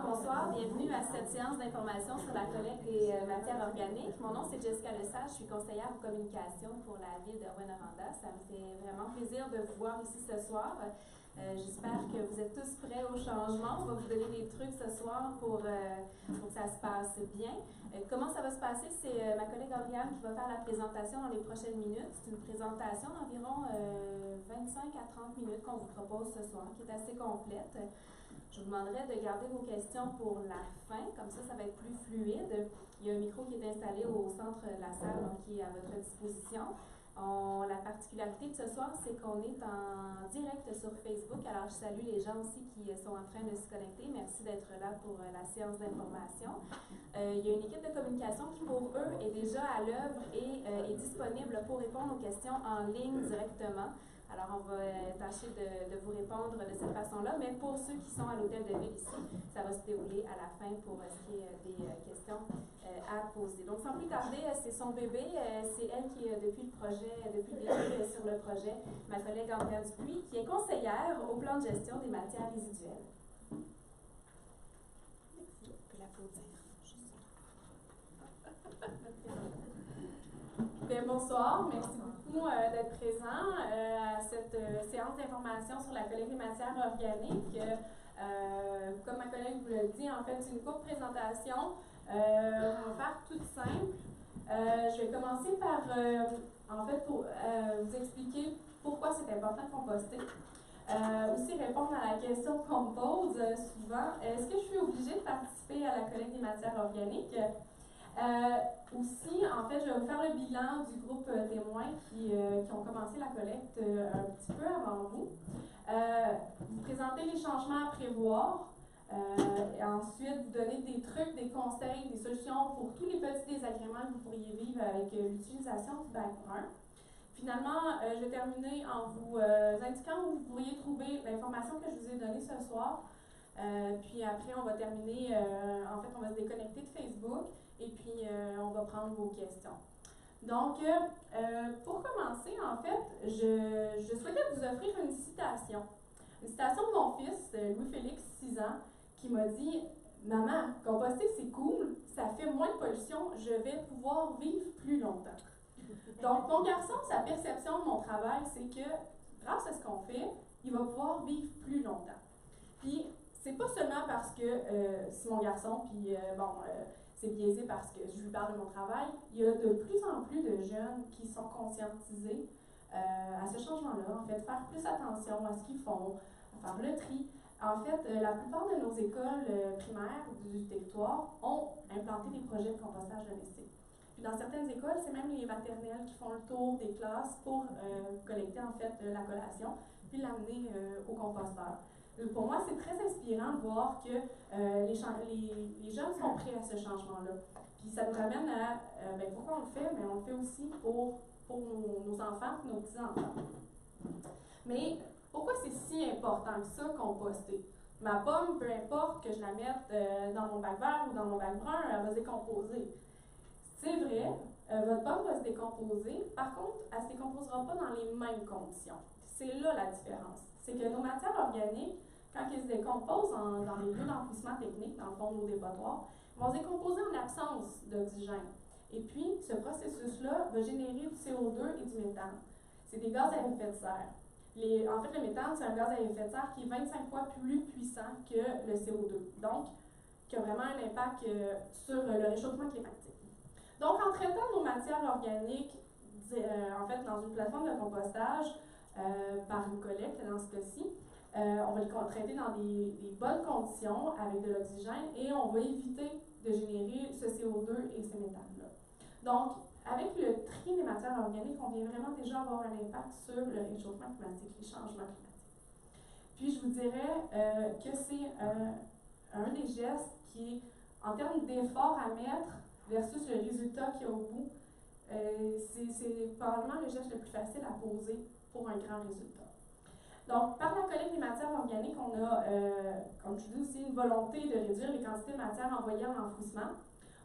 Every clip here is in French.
Bonsoir, bienvenue à cette séance d'information sur la collecte des matières organiques. Mon nom c'est Jessica Lesage, je suis conseillère en communication pour la ville de Rouyn-Noranda. Ça me fait vraiment plaisir de vous voir ici ce soir. J'espère que vous êtes tous prêts au changement. On va vous donner des trucs ce soir pour que ça se passe bien. Comment ça va se passer? C'est ma collègue Oriane qui va faire la présentation dans les prochaines minutes. C'est une présentation d'environ 25 à 30 minutes qu'on vous propose ce soir, qui est assez complète. Je vous demanderai de garder vos questions pour la fin, comme ça va être plus fluide. Il y a un micro qui est installé au centre de la salle, donc qui est à votre disposition. La particularité de ce soir, c'est qu'on est en direct sur Facebook. Alors, je salue les gens aussi qui sont en train de se connecter. Merci d'être là pour la séance d'information. Il y a une équipe de communication qui, pour eux, est déjà à l'œuvre et est disponible pour répondre aux questions en ligne directement. Alors, on va tâcher de vous répondre de cette façon-là, mais pour ceux qui sont à l'hôtel de ville ici, ça va se dérouler à la fin pour ce qui est des questions à poser. Donc, sans plus tarder, c'est son bébé, c'est elle qui est depuis le début sur le projet, ma collègue Andrea Dupuis, qui est conseillère au plan de gestion des matières résiduelles. Merci, on peut l'applaudir. Bien, bonsoir, merci beaucoup d'être présent à cette séance d'information sur la collecte des matières organiques. Comme ma collègue vous l'a dit, en fait, c'est une courte présentation. On va faire toute simple. Je vais commencer par, vous expliquer pourquoi c'est important de composter. Aussi répondre à la question qu'on me pose souvent, est-ce que je suis obligée de participer à la collecte des matières organiques? Aussi, en fait, je vais vous faire le bilan du groupe témoins qui ont commencé la collecte un petit peu avant vous. Vous présenter les changements à prévoir. Et ensuite, vous donner des trucs, des conseils, des solutions pour tous les petits désagréments que vous pourriez vivre avec l'utilisation du bac brun. Finalement, je vais terminer en vous indiquant où vous pourriez trouver l'information que je vous ai donnée ce soir. Puis après, on va terminer, en fait, on va se déconnecter de Facebook et puis on va prendre vos questions. Donc, pour commencer, en fait, je souhaitais vous offrir une citation. Une citation de mon fils, Louis-Félix, 6 ans, qui m'a dit « Maman, composter, c'est cool, ça fait moins de pollution, je vais pouvoir vivre plus longtemps. » Donc, mon garçon, sa perception de mon travail, c'est que grâce à ce qu'on fait, il va pouvoir vivre plus longtemps. Puis, c'est pas seulement parce que c'est mon garçon, puis c'est biaisé parce que je lui parle de mon travail. Il y a de plus en plus de jeunes qui sont conscientisés à ce changement-là, en fait, faire plus attention à ce qu'ils font, à faire le tri. En fait, la plupart de nos écoles primaires du territoire ont implanté des projets de compostage domestique. Puis dans certaines écoles, c'est même les maternelles qui font le tour des classes pour collecter en fait la collation, puis l'amener au composteur. Pour moi, c'est très inspirant de voir que les jeunes sont prêts à ce changement-là. Puis ça nous ramène à pourquoi on le fait? Mais on le fait aussi pour pour nos enfants, nos petits-enfants. Mais pourquoi c'est si important que ça, composter? Ma pomme, peu importe que je la mette dans mon bac vert ou dans mon bac brun, elle va se décomposer. C'est vrai, votre pomme va se décomposer. Par contre, elle ne se décomposera pas dans les mêmes conditions. C'est là la différence. C'est que nos matières organiques, quand elles se décomposent dans les lieux d'enfouissement technique, dans le fond de nos dépotoirs, vont se décomposer en absence d'oxygène. Et puis, ce processus-là va générer du CO2 et du méthane. C'est des gaz à effet de serre. En fait, le méthane, c'est un gaz à effet de serre qui est 25 fois plus puissant que le CO2. Donc, qui a vraiment un impact sur le réchauffement climatique. Donc, en traitant nos matières organiques, en fait, dans une plateforme de compostage, par une collecte dans ce cas-ci, on va les traiter dans des bonnes conditions avec de l'oxygène et on va éviter de générer ce CO2 et ces méthanes-là. Donc, avec le tri des matières organiques, on vient vraiment déjà avoir un impact sur le réchauffement climatique, les changements climatiques. Puis, je vous dirais que c'est un des gestes qui, en termes d'efforts à mettre versus le résultat qu'il y a au bout, c'est probablement le geste le plus facile à poser pour un grand résultat. Donc, par la collecte des matières organiques, on a, comme je dis aussi, une volonté de réduire les quantités de matière envoyées en enfouissement.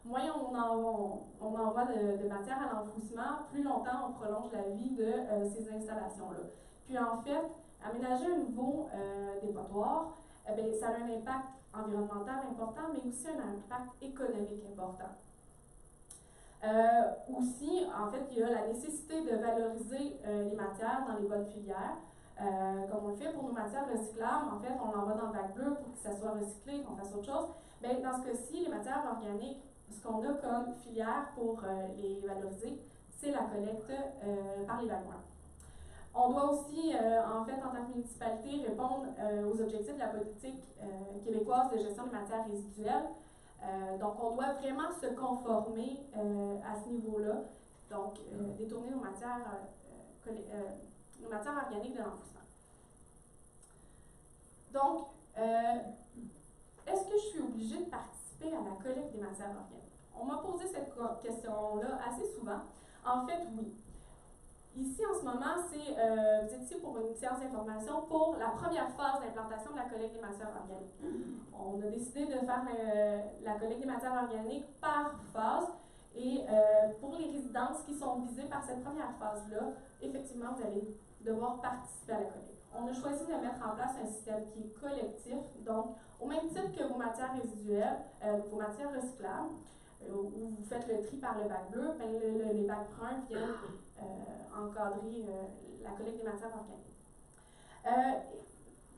Moins on envoie de matière à l'enfouissement, plus longtemps on prolonge la vie de ces installations-là. Puis en fait, aménager un nouveau dépotoir, ça a un impact environnemental important, mais aussi un impact économique important. Aussi, en fait, il y a la nécessité de valoriser les matières dans les bonnes filières. Comme on le fait pour nos matières recyclables, en fait, on l'envoie dans le bac bleu pour que ça soit recyclé, qu'on fasse autre chose. Bien, dans ce cas-ci, les matières organiques, ce qu'on a comme filière pour les valoriser, c'est la collecte par les bacs bruns. On doit aussi, en fait, en tant que municipalité, répondre aux objectifs de la politique québécoise de gestion des matières résiduelles. Donc, on doit vraiment se conformer à ce niveau-là. Donc, détourner nos matières organiques de l'enfouissement. Donc, est-ce que je suis obligée de participer à la collecte des matières organiques? On m'a posé cette question-là assez souvent. En fait, oui. Ici, en ce moment, vous êtes ici pour une séance d'information pour la première phase d'implantation de la collecte des matières organiques. On a décidé de faire la collecte des matières organiques par phase. Et pour les résidences qui sont visées par cette première phase-là, effectivement, vous allez devoir participer à la collecte. On a choisi de mettre en place un système qui est collectif, donc au même titre que vos matières résiduelles, vos matières recyclables, où vous faites le tri par le bac bleu, ben les bacs bruns viennent encadrer la collecte des matières organiques.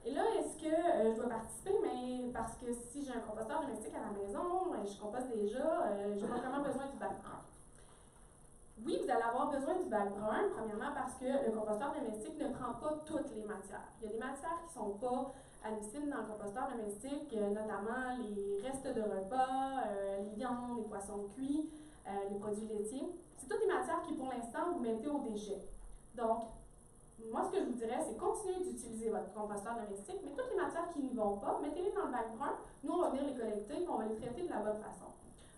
Et là, est-ce que je dois participer? Mais parce que si j'ai un composteur domestique à la maison, je composte déjà, j'ai pas vraiment besoin du bac brun. Oui, vous allez avoir besoin du bac brun, premièrement parce que le composteur domestique ne prend pas toutes les matières. Il y a des matières qui ne sont pas admissibles dans le composteur domestique, notamment les restes de repas, les viandes, les poissons cuits, les produits laitiers. C'est toutes des matières qui, pour l'instant, vous mettez au déchet. Donc, moi, ce que je vous dirais, c'est continuer d'utiliser votre composteur domestique, mais toutes les matières qui n'y vont pas, mettez-les dans le bac brun. Nous, on va venir les collecter et on va les traiter de la bonne façon.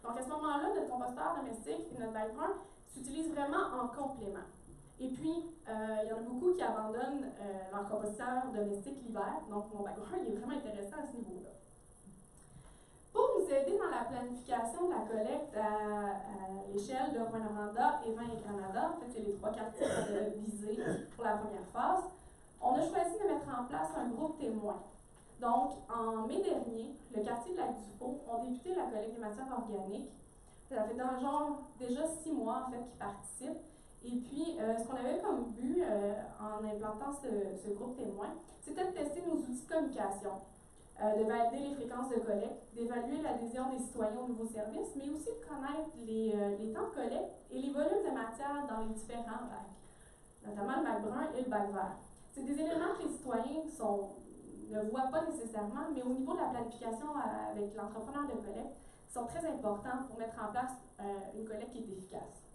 Donc, à ce moment-là, notre composteur domestique et notre bac brun s'utilisent vraiment en complément. Et puis, il y en a beaucoup qui abandonnent leur composteur domestique l'hiver. Donc, mon bac brun, il est vraiment intéressant à ce niveau-là. Pour nous aider dans la planification de la collecte à l'échelle de Rouyn-Noranda, Évin et Granada, en fait, c'est les trois quartiers visés pour la première phase, on a choisi de mettre en place un groupe témoin. Donc, en mai dernier, le quartier de Lac-du-Faux ont débuté la collecte des matières organiques. Ça fait déjà 6 mois, en fait, qu'ils participent. Et puis, ce qu'on avait comme but en implantant ce groupe témoin, c'était de tester nos outils de communication, de valider les fréquences de collecte, d'évaluer l'adhésion des citoyens aux nouveaux services, mais aussi de connaître les temps de collecte et les volumes de matière dans les différents bacs, notamment le bac brun et le bac vert. C'est des éléments que les citoyens ne voient pas nécessairement, mais au niveau de la planification avec l'entrepreneur de collecte, qui sont très importants pour mettre en place une collecte qui est efficace.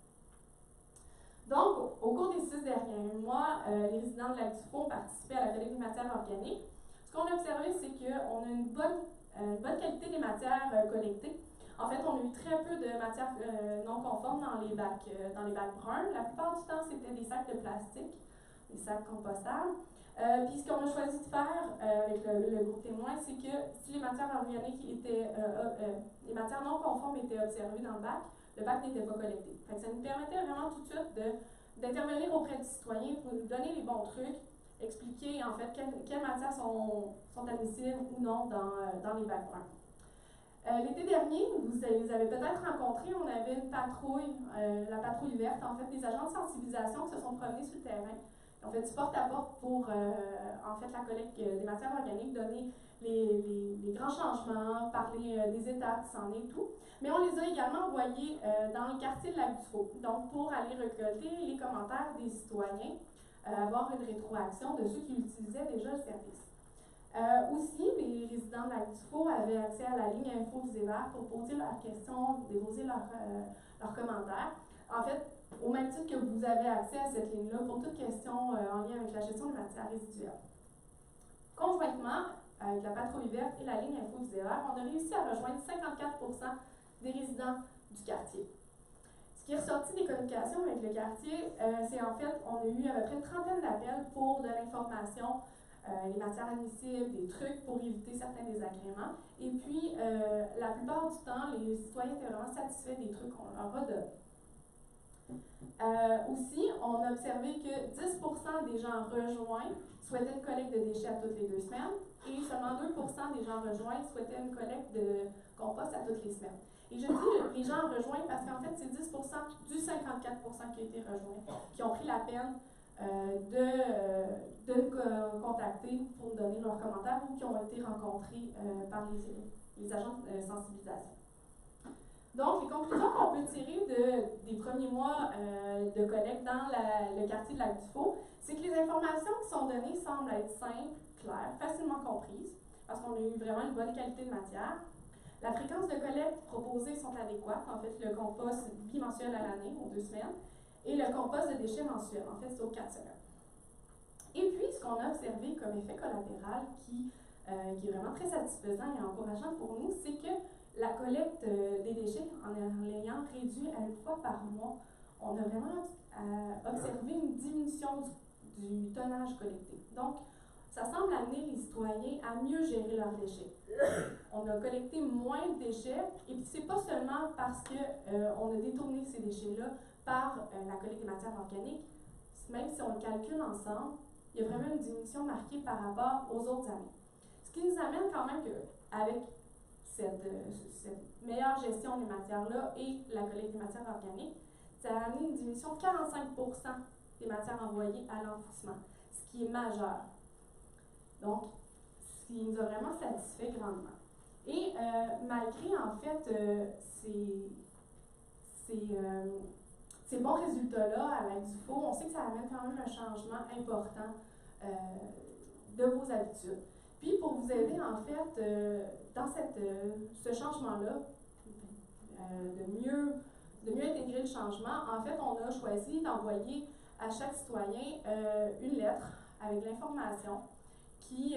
Donc, au cours des 6 derniers mois, les résidents de Lac-du-Faux ont participé à la collecte des matières organiques. Ce qu'on a observé, c'est qu'on a une bonne qualité des matières collectées. En fait, on a eu très peu de matières non conformes dans les bacs bruns. La plupart du temps, c'était des sacs de plastique, des sacs compostables. Puis ce qu'on a choisi de faire avec le groupe témoin, c'est que si les matières organiques les matières non conformes étaient observées dans le bac n'était pas collecté. Fait que ça nous permettait vraiment tout de suite d'intervenir auprès du citoyen pour nous donner les bons trucs, expliquer en fait quelles matières sont admissibles ou non dans les bacs bruns. L'été dernier, vous les avez peut-être rencontrés, on avait une patrouille, la patrouille verte, en fait, des agents de sensibilisation qui se sont promenés sur le terrain. On fait du porte-à-porte pour, en fait, la collecte des matières organiques, donner les grands changements, parler des étapes qui s'en est et tout. Mais on les a également envoyés dans le quartier de Lac-du-Faux, donc pour aller récolter les commentaires des citoyens, avoir une rétroaction de ceux qui utilisaient déjà le service. Aussi, les résidents de Lac-du-Faux avaient accès à la ligne Info Visévert pour poser leurs questions, déposer leurs commentaires. En fait, au même titre que vous avez accès à cette ligne-là pour toute question en lien avec la gestion des matières résiduelles. Conjointement, avec la patrouille verte et la ligne Info Visévert, on a réussi à rejoindre 54% des résidents du quartier. Ce qui est ressorti des communications avec le quartier, c'est en fait, on a eu à peu près une trentaine d'appels pour de l'information, les matières admissibles, des trucs pour éviter certains désagréments. Et puis, la plupart du temps, les citoyens étaient vraiment satisfaits des trucs qu'on leur a donnés. Aussi, on a observé que 10% des gens rejoints souhaitaient une collecte de déchets à toutes les 2 semaines et seulement 2% des gens rejoints souhaitaient une collecte de compost à toutes les semaines. Et je dis les gens rejoints parce qu'en fait, c'est 10% du 54% qui a été rejoint, qui ont pris la peine de nous contacter pour nous donner leurs commentaires ou qui ont été rencontrés par les agents de sensibilisation. Donc, les conclusions qu'on peut tirer des premiers mois de collecte dans le quartier de Lac-du-Faux, c'est que les informations qui sont données semblent être simples, claires, facilement comprises, parce qu'on a eu vraiment une bonne qualité de matière. La fréquence de collecte proposée sont adéquates. En fait, le compost bimensuel à l'année, aux 2 semaines, et le compost de déchets mensuel, en fait, c'est aux 4 semaines. Et puis, ce qu'on a observé comme effet collatéral qui est vraiment très satisfaisant et encourageant pour nous, c'est que la collecte des déchets, en l'ayant réduit à 1 fois par mois, on a vraiment observé une diminution du tonnage collecté. Donc, ça semble amener les citoyens à mieux gérer leurs déchets. On a collecté moins de déchets, et puis c'est pas seulement parce qu'on a détourné ces déchets-là par la collecte des matières organiques, même si on le calcule ensemble, il y a vraiment une diminution marquée par rapport aux autres années. Ce qui nous amène quand même qu'avec cette meilleure gestion des matières-là et la collecte des matières organiques, ça a amené une diminution de 45% des matières envoyées à l'enfouissement, ce qui est majeur. Donc, ce qui nous a vraiment satisfait grandement. Et malgré, en fait, ces bons résultats-là à Lac-du-Faux, on sait que ça amène quand même un changement important de vos habitudes. Puis, pour vous aider, en fait, dans ce changement-là, de mieux intégrer le changement, en fait, on a choisi d'envoyer à chaque citoyen une lettre avec l'information qui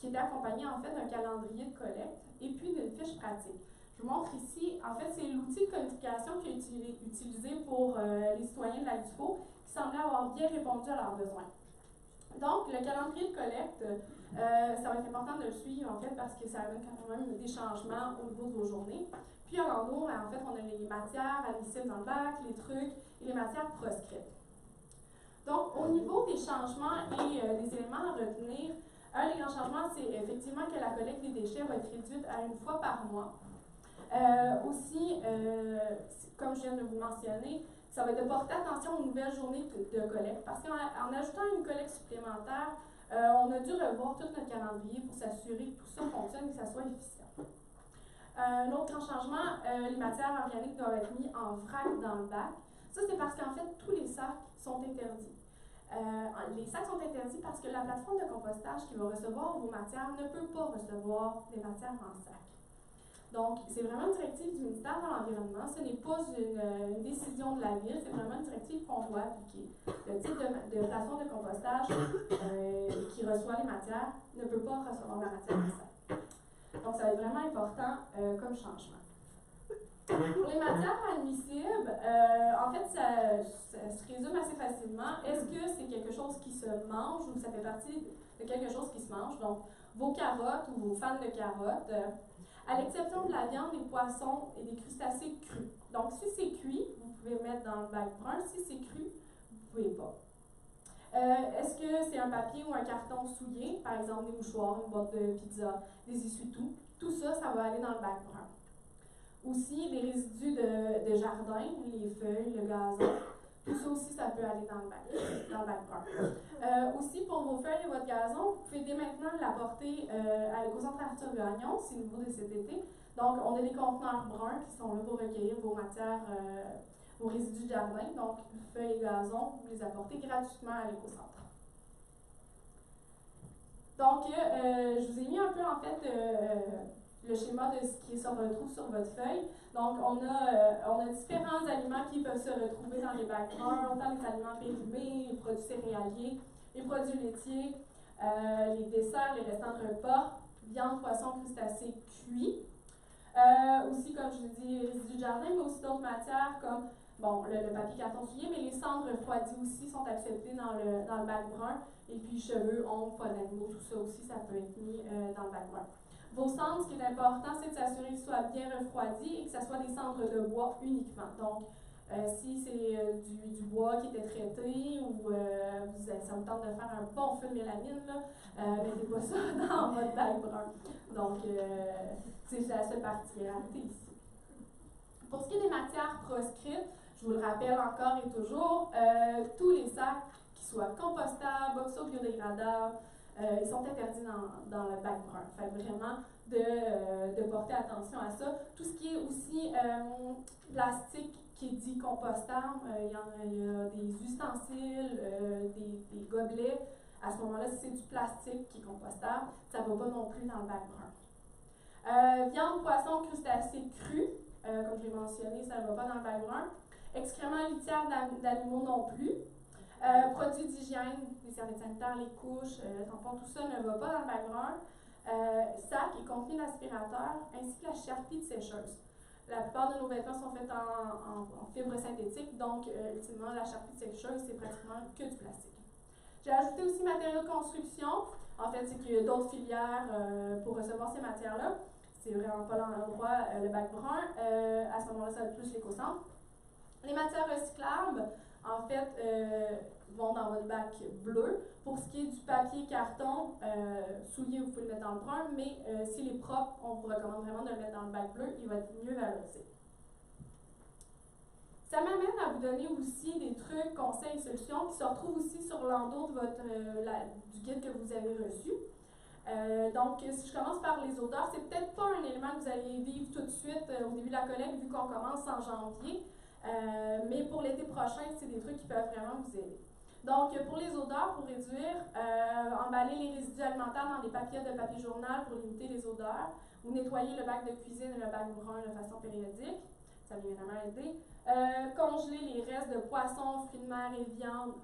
était accompagnée, en fait, d'un calendrier de collecte et puis d'une fiche pratique. Je vous montre ici, en fait, c'est l'outil de communication qui est utilisé pour les citoyens de Lac-du-Faux qui semblait avoir bien répondu à leurs besoins. Donc, le calendrier de collecte, ça va être important de le suivre, en fait, parce que ça amène quand même des changements au niveau de vos journées. Puis, en haut, en fait, on a les matières admissibles dans le bac, les trucs et les matières proscrites. Donc, au niveau des changements et des éléments à retenir, un des grands changements, c'est effectivement que la collecte des déchets va être réduite à 1 fois par mois. Aussi, comme je viens de vous mentionner, ça va être de porter attention aux nouvelles journées de collecte, parce qu'en ajoutant une collecte supplémentaire, on a dû revoir tout notre calendrier pour s'assurer que tout ça fonctionne et que ça soit efficient. Un autre grand changement, les matières organiques doivent être mises en vrac dans le bac. Ça, c'est parce qu'en fait, tous les sacs sont interdits. Les sacs sont interdits parce que la plateforme de compostage qui va recevoir vos matières ne peut pas recevoir des matières en sac. Donc, c'est vraiment une directive du ministère de l'Environnement. Ce n'est pas une décision de la ville, c'est vraiment une directive qu'on doit appliquer. Le type de plateforme de compostage qui reçoit les matières ne peut pas recevoir la matière en sac. Donc, ça va être vraiment important comme comme changement. Pour les matières admissibles, en fait, ça se résume assez facilement. Est-ce que c'est quelque chose qui se mange ou ça fait partie de quelque chose qui se mange? Donc, vos carottes ou vos fans de carottes, à l'exception de la viande, des poissons et des crustacés crus. Donc, si c'est cuit, vous pouvez mettre dans le bac brun. Si c'est cru, vous ne pouvez pas. Est-ce que c'est un papier ou un carton souillé, par exemple des mouchoirs, une boîte de pizza, des essuie-tout? Tout ça, ça va aller dans le bac brun. Aussi, les résidus de jardin, les feuilles, le gazon, tout ça aussi, ça peut aller dans le bac brun. Aussi, pour vos feuilles et votre gazon, vous pouvez dès maintenant l'apporter à l'éco-centre Gagnon, c'est nouveau de cet été. Donc, on a des conteneurs bruns qui sont là pour recueillir vos matières, vos résidus de jardin. Donc, feuilles et gazon, vous les apportez gratuitement à l'éco-centre. Donc, je vous ai mis un peu, en fait, le schéma de ce qui se retrouve sur votre feuille. Donc, on a différents aliments qui peuvent se retrouver dans les bacs bruns, autant les aliments périmés, les produits céréaliers, les produits laitiers, les desserts, les restants de repas, viande, poisson, crustacés cuits. Aussi, comme je vous dis, les résidus de jardin, mais aussi d'autres matières comme bon, le papier carton souillé, mais les cendres refroidies aussi sont acceptées dans le bac brun. Et puis, cheveux, ongles, poils d'animaux, tout ça aussi, ça peut être mis dans le bac brun. Vos cendres, ce qui est important, c'est de s'assurer qu'ils soient bien refroidis et que ce soit des cendres de bois uniquement. Donc, si c'est du bois qui était traité ou ça vous tente de faire un bon feu de mélamine, mettez pas ça dans votre bac brun. Donc, c'est la seule particularité ici. Pour ce qui est des matières proscrites, je vous le rappelle encore et toujours, tous les sacs qui soient compostables, oxo-biodégradables, ils sont interdits dans le bac brun. Fait vraiment de porter attention à ça. Tout ce qui est aussi plastique qui est dit compostable, il y a des ustensiles, des gobelets. À ce moment-là, si c'est du plastique qui est compostable, ça ne va pas non plus dans le bac brun. Viande, poisson, crustacés crus, comme je l'ai mentionné, ça ne va pas dans le bac brun. Excréments litières d'animaux non plus. Produits d'hygiène, les serviettes sanitaires, les couches, le tampon, tout ça ne va pas dans le bac brun. Sac et contenu d'aspirateur, ainsi que la charpie de sécheuse. La plupart de nos vêtements sont faits en fibres synthétiques, donc ultimement, la charpie de sécheuse, c'est pratiquement que du plastique. J'ai ajouté aussi matériaux de construction. En fait, c'est qu'il y a d'autres filières pour recevoir ces matières-là. C'est vraiment pas l'endroit, le bac brun. À ce moment-là, ça va être plus l'éco-centre. Les matières recyclables, en fait, vont dans votre bac bleu. Pour ce qui est du papier carton souillé, vous pouvez le mettre dans le brun, mais s'il est propre, on vous recommande vraiment de le mettre dans le bac bleu, il va être mieux valorisé. Ça m'amène à vous donner aussi des trucs, conseils et solutions qui se retrouvent aussi sur l'endos de du guide que vous avez reçu. Donc, si je commence par les odeurs, c'est peut-être pas un élément que vous allez vivre tout de suite au début de la collecte, vu qu'on commence en janvier. Mais pour l'été prochain, c'est des trucs qui peuvent vraiment vous aider. Donc, pour les odeurs, pour réduire, emballer les résidus alimentaires dans des papiers de papier journal pour limiter les odeurs. Vous nettoyez le bac de cuisine et le bac brun de façon périodique. Ça vient vraiment aider. Congeler les restes de poissons, fruits de mer et viande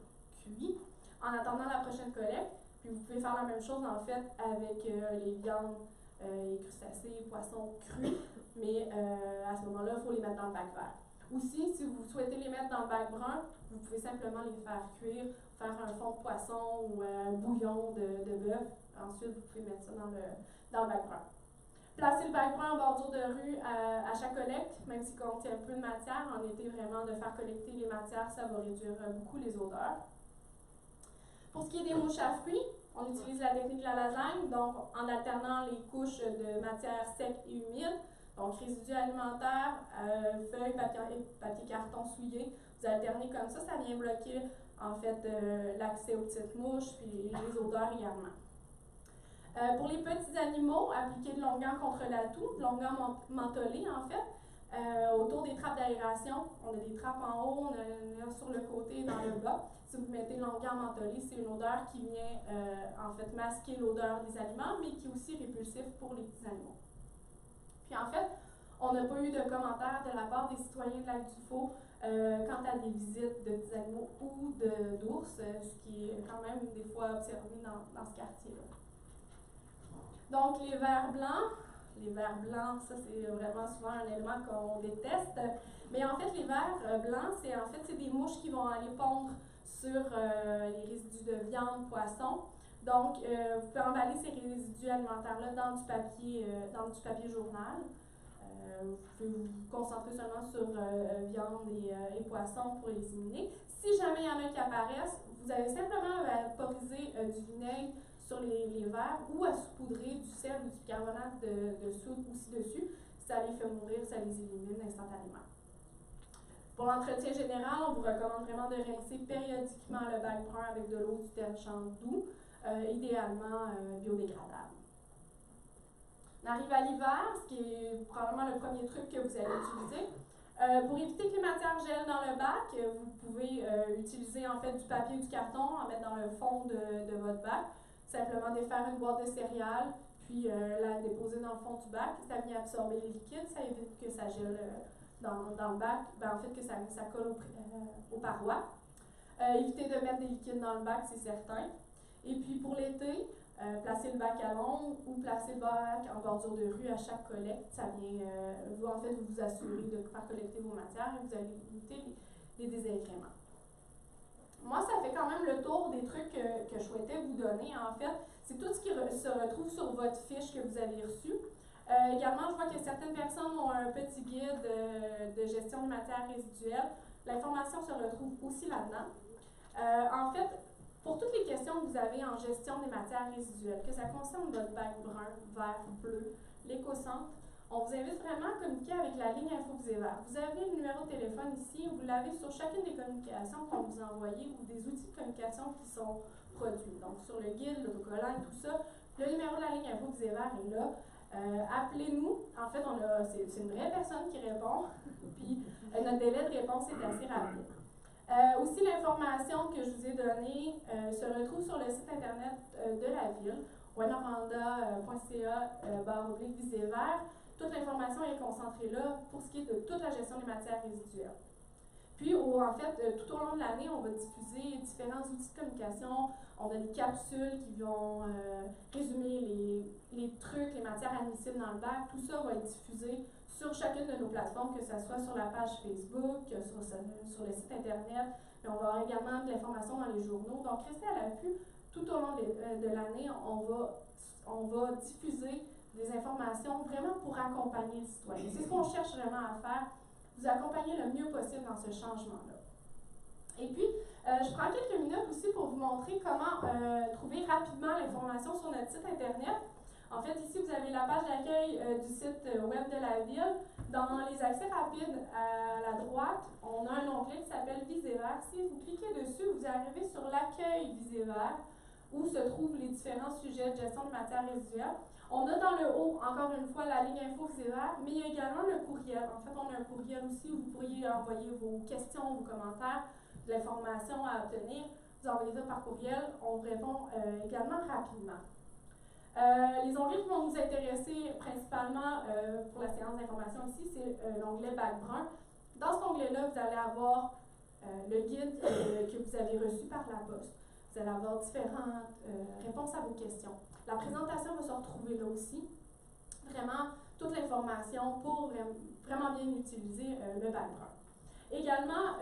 cuits en attendant la prochaine collecte. Puis vous pouvez faire la même chose en fait avec les viandes, les crustacés, poissons crus. Mais à ce moment-là, il faut les mettre dans le bac vert. Aussi, si vous souhaitez les mettre dans le bac brun, vous pouvez simplement les faire cuire, faire un fond de poisson ou un bouillon de bœuf. Ensuite, vous pouvez mettre ça dans le bac brun. Placer le bac brun en bordure de rue à chaque collecte, même s'il contient peu de matière. En été, vraiment, de faire collecter les matières, ça va réduire beaucoup les odeurs. Pour ce qui est des mouches à fruits, on utilise la technique de la lasagne, donc en alternant les couches de matière sec et humide. Donc, résidus alimentaires, feuilles, papier carton souillé, vous alternez comme ça vient bloquer en fait l'accès aux petites mouches puis les odeurs également. Pour les petits animaux, appliquer de l'onguent contre la toux, de l'onguent mentholé en fait, autour des trappes d'aération. On a des trappes en haut, on en a sur le côté et dans le bas. Si vous mettez de l'onguent mentholé, c'est une odeur qui vient en fait masquer l'odeur des aliments, mais qui est aussi répulsif pour les petits animaux. Puis en fait, on n'a pas eu de commentaires de la part des citoyens de Lac-du-Faux quant à des visites de petits animaux ou d'ours, ce qui est quand même des fois observé dans ce quartier-là. Donc, les vers blancs, les verres blancs, ça c'est vraiment souvent un élément qu'on déteste. Mais en fait, les verres blancs, c'est des mouches qui vont aller pondre sur les résidus de viande, poisson. Donc, vous pouvez emballer ces résidus alimentaires-là dans du papier journal. Vous pouvez vous concentrer seulement sur viande et poisson pour les éliminer. Si jamais il y en a qui apparaissent, vous avez simplement à vaporiser du vinaigre sur les verres ou à saupoudrer du sel ou du carbonate de soude aussi dessus. Ça les fait mourir, ça les élimine instantanément. Pour l'entretien général, on vous recommande vraiment de rincer périodiquement le bac brun avec de l'eau du détergent doux, idéalement biodégradable. On arrive à l'hiver, ce qui est probablement le premier truc que vous allez utiliser. Pour éviter que les matières gèlent dans le bac, vous pouvez utiliser en fait du papier ou du carton, en mettre dans le fond de votre bac. Simplement défaire une boîte de céréales, puis la déposer dans le fond du bac. Ça vient absorber les liquides, ça évite que ça gèle dans le bac, en fait que ça colle aux parois. Évitez de mettre des liquides dans le bac, c'est certain. Et puis pour l'été, placez le bac à l'ombre ou placez le bac en bordure de rue à chaque collecte. Ça vient vous assurer de faire collecter vos matières et vous allez éviter les désagréments. Moi, ça fait quand même le tour des trucs que je souhaitais vous donner. En fait, c'est tout ce qui se retrouve sur votre fiche que vous avez reçue. Également, je vois que certaines personnes ont un petit guide de gestion des matières résiduelles. L'information se retrouve aussi là-dedans. En fait, pour toutes les questions que vous avez en gestion des matières résiduelles, que ça concerne votre bac brun, vert, bleu, l'éco-centre, on vous invite vraiment à communiquer avec la ligne Info Visévert. Vous avez le numéro de téléphone ici, vous l'avez sur chacune des communications qu'on vous a envoyées ou des outils de communication qui sont produits. Donc sur le guide, l'autocollant et tout ça, le numéro de la ligne Info Visévert est là. Appelez-nous. En fait, c'est une vraie personne qui répond, puis notre délai de réponse est assez rapide. Aussi, l'information que je vous ai donnée se retrouve sur le site internet de la ville, rwanda.ca/Visévert. Toute l'information est concentrée là pour ce qui est de toute la gestion des matières résiduelles. Puis, en fait, tout au long de l'année, on va diffuser différents outils de communication. On a des capsules qui vont résumer les trucs, les matières admissibles dans le bac. Tout ça va être diffusé sur chacune de nos plateformes, que ce soit sur la page Facebook, sur le site Internet. Mais on va avoir également de l'information dans les journaux. Donc, restez à l'affût. Tout au long de l'année, on va diffuser des informations vraiment pour accompagner le citoyen. C'est ce qu'on cherche vraiment à faire, vous accompagner le mieux possible dans ce changement-là. Et puis, je prends quelques minutes aussi pour vous montrer comment trouver rapidement l'information sur notre site Internet. En fait, ici, vous avez la page d'accueil du site web de la ville. Dans les accès rapides, à la droite, on a un onglet qui s'appelle Visévert. Si vous cliquez dessus, vous arrivez sur l'accueil Visévert, où se trouvent les différents sujets de gestion de matières résiduelles. On a dans le haut, encore une fois, la ligne Info Visévert, mais il y a également le courriel. En fait, on a un courriel aussi où vous pourriez envoyer vos questions, vos commentaires, de l'information à obtenir. Vous envoyez ça par courriel, on vous répond également rapidement. Les onglets qui vont nous intéresser principalement pour la séance d'information ici, c'est l'onglet Bac brun. Dans cet onglet-là, vous allez avoir le guide que vous avez reçu par la poste. Vous allez avoir différentes réponses à vos questions. La présentation va se retrouver là aussi. Vraiment, toute l'information pour vraiment bien utiliser le bac brun. Également,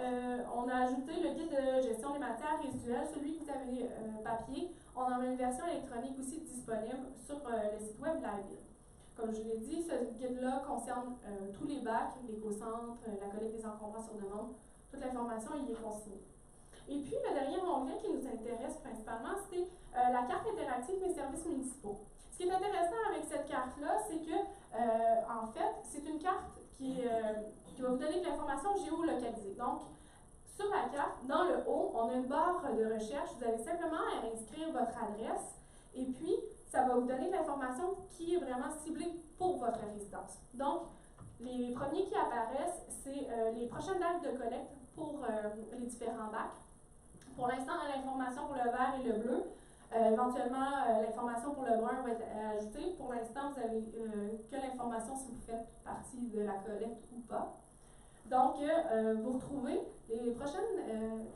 on a ajouté le guide de gestion des matières résiduelles, celui que vous avez papier. On en a une version électronique aussi disponible sur le site web de la ville. Comme je l'ai dit, ce guide-là concerne tous les bacs, l'éco-centre, la collecte des encombrants sur demande. Toute l'information y est consignée. Et puis, le dernier onglet qui nous intéresse principalement, c'est la carte interactive des services municipaux. Ce qui est intéressant avec cette carte-là, c'est que, en fait, c'est une carte qui va vous donner de l'information géolocalisée. Donc, sur la carte, dans le haut, on a une barre de recherche. Vous avez simplement à inscrire votre adresse et puis, ça va vous donner de l'information qui est vraiment ciblée pour votre résidence. Donc, les premiers qui apparaissent, c'est les prochaines dates de collecte pour les différents bacs. Pour l'instant, on a l'information pour le vert et le bleu. Éventuellement, l'information pour le brun va être ajoutée. Pour l'instant, vous n'avez que l'information si vous faites partie de la collecte ou pas. Donc, vous retrouvez les prochaines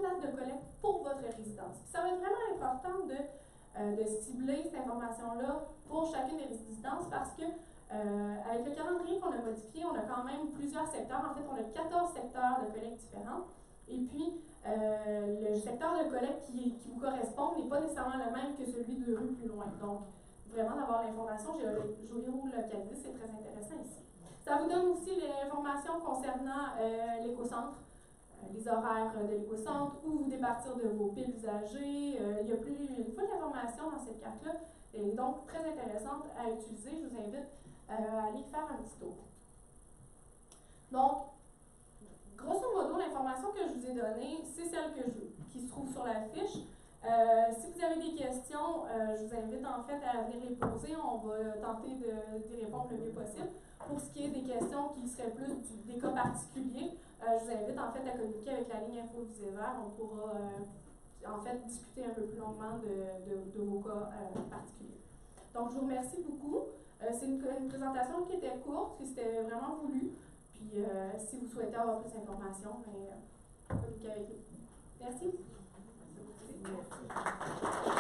dates de collecte pour votre résidence. Puis ça va être vraiment important de de cibler cette information-là pour chacune des résidences parce que avec le calendrier qu'on a modifié, on a quand même plusieurs secteurs. En fait, on a 14 secteurs de collecte différents. Et puis, le secteur de collecte qui vous correspond n'est pas nécessairement le même que celui de rue plus loin. Donc, vraiment d'avoir l'information géolocalisée, c'est très intéressant ici. Ça vous donne aussi l'information concernant l'écocentre, les horaires de l'écocentre, où vous départir de vos piles usagées. Il y a une foule d'informations dans cette carte-là, et donc très intéressante à utiliser. Je vous invite à aller faire un petit tour. Donc, grosso modo, l'information que je vous ai donnée, c'est celle qui se trouve sur la fiche. Si vous avez des questions, je vous invite en fait à venir les poser. On va tenter d'y répondre le mieux possible. Pour ce qui est des questions qui seraient plus des cas particuliers, je vous invite en fait à communiquer avec la ligne Info Visévert. On pourra en fait discuter un peu plus longuement de vos cas particuliers. Donc, je vous remercie beaucoup. C'est une présentation qui était courte, puis c'était vraiment voulu. Puis, si vous souhaitez avoir plus d'informations, communiquez avec nous. Merci. Merci.